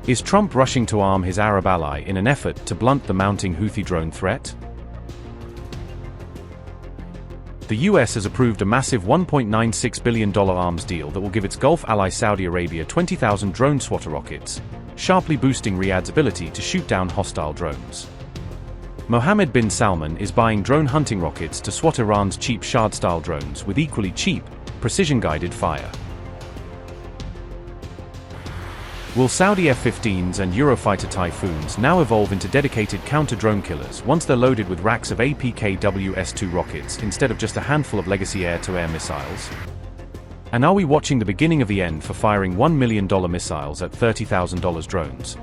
Is Trump rushing to arm his Arab ally in an effort to blunt the mounting Houthi drone threat? The US has approved a massive $1.96 billion arms deal that will give its Gulf ally Saudi Arabia 20,000 drone Swatter rockets, sharply boosting Riyadh's ability to shoot down hostile drones. Mohammed bin Salman is buying drone hunting rockets to swat Iran's cheap Shahed-style drones with equally cheap, precision-guided fire. Will Saudi F-15s and Eurofighter Typhoons now evolve into dedicated counter-drone killers once they're loaded with racks of APKWS II rockets instead of just a handful of legacy air-to-air missiles? And are we watching the beginning of the end for firing $1 million missiles at $30,000 drones?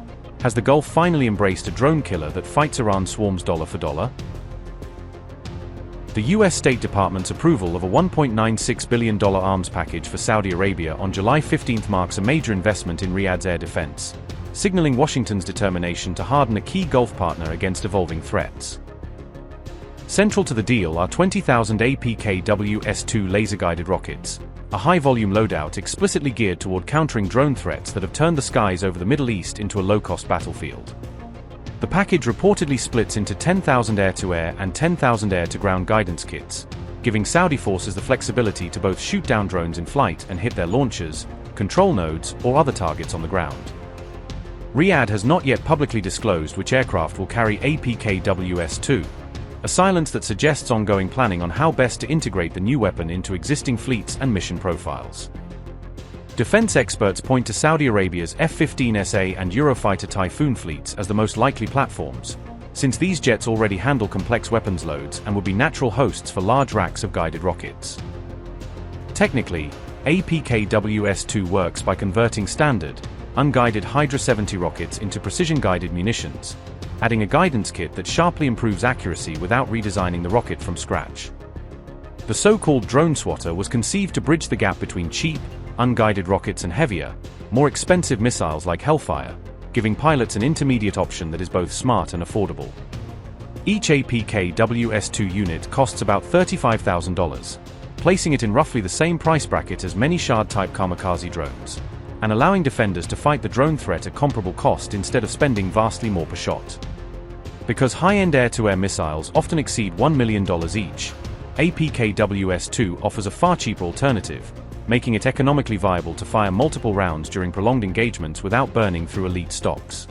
Has the Gulf finally embraced a drone killer that fights Iran swarms dollar for dollar? The US State Department's approval of a $1.96 billion arms package for Saudi Arabia on July 15 marks a major investment in Riyadh's air defense, signaling Washington's determination to harden a key Gulf partner against evolving threats. Central to the deal are 20,000 APKWS II laser-guided rockets, a high-volume loadout explicitly geared toward countering drone threats that have turned the skies over the Middle East into a low-cost battlefield. The package reportedly splits into 10,000 air-to-air and 10,000 air-to-ground guidance kits, giving Saudi forces the flexibility to both shoot down drones in flight and hit their launchers, control nodes, or other targets on the ground. Riyadh has not yet publicly disclosed which aircraft will carry APKWS II, a silence that suggests ongoing planning on how best to integrate the new weapon into existing fleets and mission profiles. Defense experts point to Saudi Arabia's F-15SA and Eurofighter Typhoon fleets as the most likely platforms, since these jets already handle complex weapons loads and would be natural hosts for large racks of guided rockets. Technically, APKWS II works by converting standard, unguided Hydra 70 rockets into precision-guided munitions, adding a guidance kit that sharply improves accuracy without redesigning the rocket from scratch. The so-called drone swatter was conceived to bridge the gap between cheap, unguided rockets and heavier, more expensive missiles like Hellfire, giving pilots an intermediate option that is both smart and affordable. Each APKWS II unit costs about $35,000, placing it in roughly the same price bracket as many Shahed-type kamikaze drones, and allowing defenders to fight the drone threat at comparable cost instead of spending vastly more per shot. Because high-end air-to-air missiles often exceed $1 million each, APKWS II offers a far cheaper alternative, making it economically viable to fire multiple rounds during prolonged engagements without burning through elite stocks.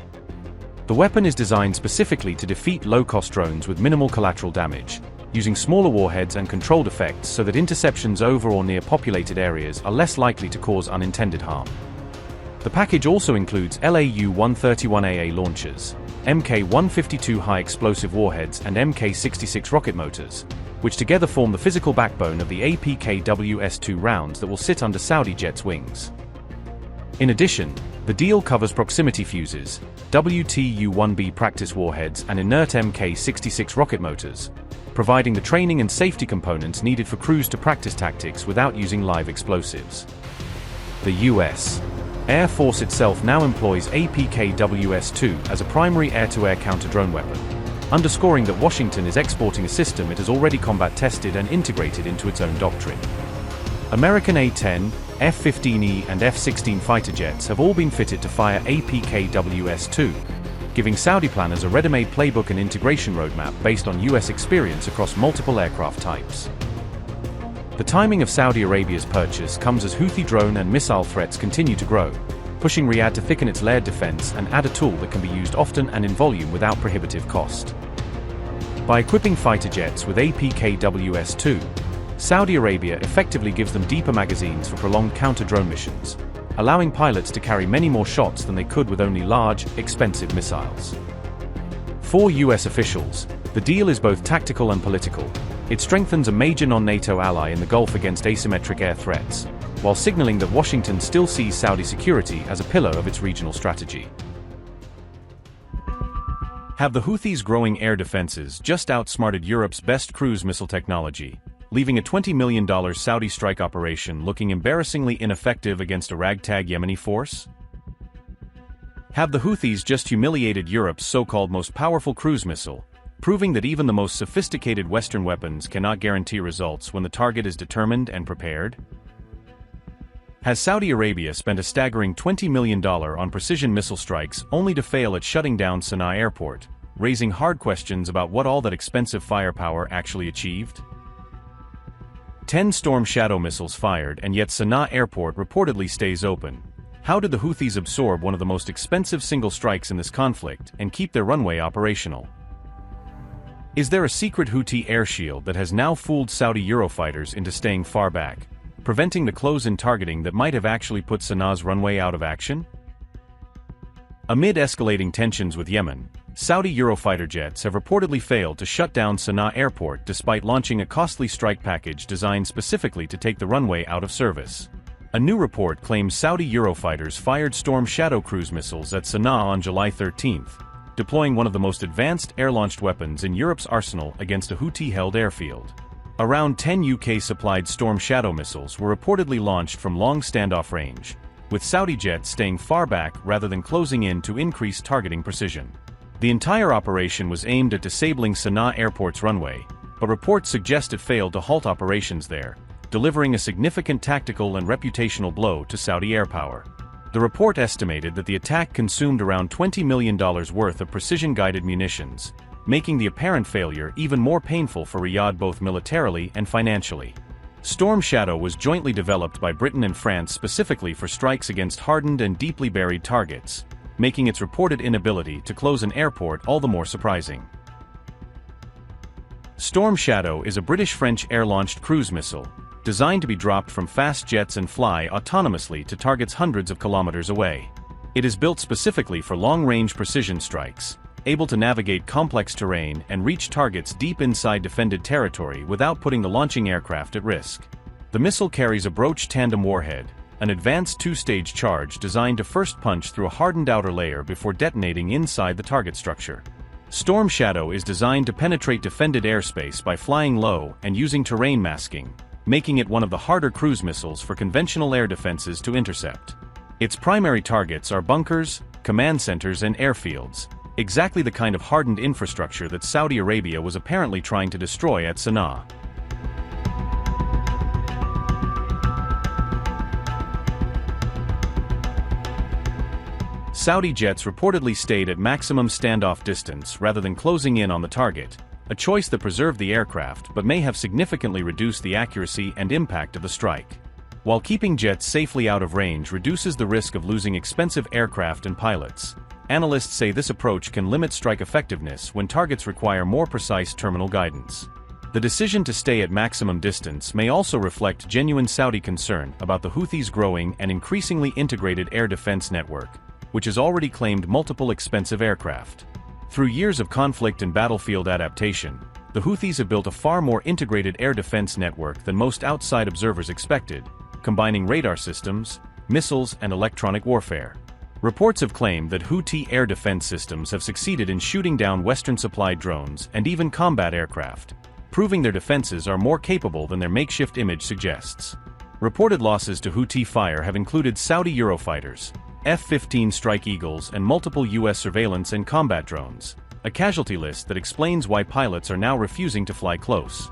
The weapon is designed specifically to defeat low-cost drones with minimal collateral damage, using smaller warheads and controlled effects so that interceptions over or near populated areas are less likely to cause unintended harm. The package also includes LAU-131AA launchers, Mk-152 high-explosive warheads and Mk-66 rocket motors, which together form the physical backbone of the APKWS II rounds that will sit under Saudi jets' wings. In addition, the deal covers proximity fuses, WTU-1B practice warheads and inert Mk-66 rocket motors, providing the training and safety components needed for crews to practice tactics without using live explosives. The U.S. Air Force itself now employs APKWS II as a primary air-to-air counter-drone weapon, underscoring that Washington is exporting a system it has already combat-tested and integrated into its own doctrine. American A-10, F-15E and F-16 fighter jets have all been fitted to fire APKWS II, giving Saudi planners a ready-made playbook and integration roadmap based on US experience across multiple aircraft types. The timing of Saudi Arabia's purchase comes as Houthi drone and missile threats continue to grow, pushing Riyadh to thicken its layered defense and add a tool that can be used often and in volume without prohibitive cost. By equipping fighter jets with APKWS II, Saudi Arabia effectively gives them deeper magazines for prolonged counter-drone missions, allowing pilots to carry many more shots than they could with only large, expensive missiles. For US officials, the deal is both tactical and political. It strengthens a major non-NATO ally in the Gulf against asymmetric air threats, while signaling that Washington still sees Saudi security as a pillar of its regional strategy. Have the Houthis' growing air defenses just outsmarted Europe's best cruise missile technology, leaving a $20 million Saudi strike operation looking embarrassingly ineffective against a ragtag Yemeni force? Have the Houthis just humiliated Europe's so-called most powerful cruise missile, proving that even the most sophisticated Western weapons cannot guarantee results when the target is determined and prepared? Has Saudi Arabia spent a staggering $20 million on precision missile strikes only to fail at shutting down Sana'a airport, raising hard questions about what all that expensive firepower actually achieved? 10 Storm Shadow missiles fired, and yet Sana'a airport reportedly stays open. How did the Houthis absorb one of the most expensive single strikes in this conflict and keep their runway operational? Is there a secret Houthi air shield that has now fooled Saudi Eurofighters into staying far back, preventing the close-in targeting that might have actually put Sana'a's runway out of action? Amid escalating tensions with Yemen, Saudi Eurofighter jets have reportedly failed to shut down Sana'a airport despite launching a costly strike package designed specifically to take the runway out of service. A new report claims Saudi Eurofighters fired Storm Shadow cruise missiles at Sana'a on July 13, deploying one of the most advanced air-launched weapons in Europe's arsenal against a Houthi-held airfield. Around 10 UK-supplied Storm Shadow missiles were reportedly launched from long standoff range, with Saudi jets staying far back rather than closing in to increase targeting precision. The entire operation was aimed at disabling Sana'a airport's runway, but reports suggest it failed to halt operations there, delivering a significant tactical and reputational blow to Saudi air power. The report estimated that the attack consumed around $20 million worth of precision-guided munitions, making the apparent failure even more painful for Riyadh both militarily and financially. Storm Shadow was jointly developed by Britain and France specifically for strikes against hardened and deeply buried targets, making its reported inability to close an airport all the more surprising. Storm Shadow is a British-French air-launched cruise missile, designed to be dropped from fast jets and fly autonomously to targets hundreds of kilometers away. It is built specifically for long-range precision strikes, able to navigate complex terrain and reach targets deep inside defended territory without putting the launching aircraft at risk. The missile carries a Broach tandem warhead, an advanced two-stage charge designed to first punch through a hardened outer layer before detonating inside the target structure. Storm Shadow is designed to penetrate defended airspace by flying low and using terrain masking, making it one of the harder cruise missiles for conventional air defenses to intercept. Its primary targets are bunkers, command centers and airfields, exactly the kind of hardened infrastructure that Saudi Arabia was apparently trying to destroy at Sana'a. Saudi jets reportedly stayed at maximum standoff distance rather than closing in on the target, a choice that preserved the aircraft but may have significantly reduced the accuracy and impact of the strike. While keeping jets safely out of range reduces the risk of losing expensive aircraft and pilots, analysts say this approach can limit strike effectiveness when targets require more precise terminal guidance. The decision to stay at maximum distance may also reflect genuine Saudi concern about the Houthis' growing and increasingly integrated air defense network, which has already claimed multiple expensive aircraft. Through years of conflict and battlefield adaptation, the Houthis have built a far more integrated air defense network than most outside observers expected, combining radar systems, missiles, and electronic warfare. Reports have claimed that Houthi air defense systems have succeeded in shooting down Western-supplied drones and even combat aircraft, proving their defenses are more capable than their makeshift image suggests. Reported losses to Houthi fire have included Saudi Eurofighters, F-15 Strike Eagles and multiple U.S. surveillance and combat drones, a casualty list that explains why pilots are now refusing to fly close.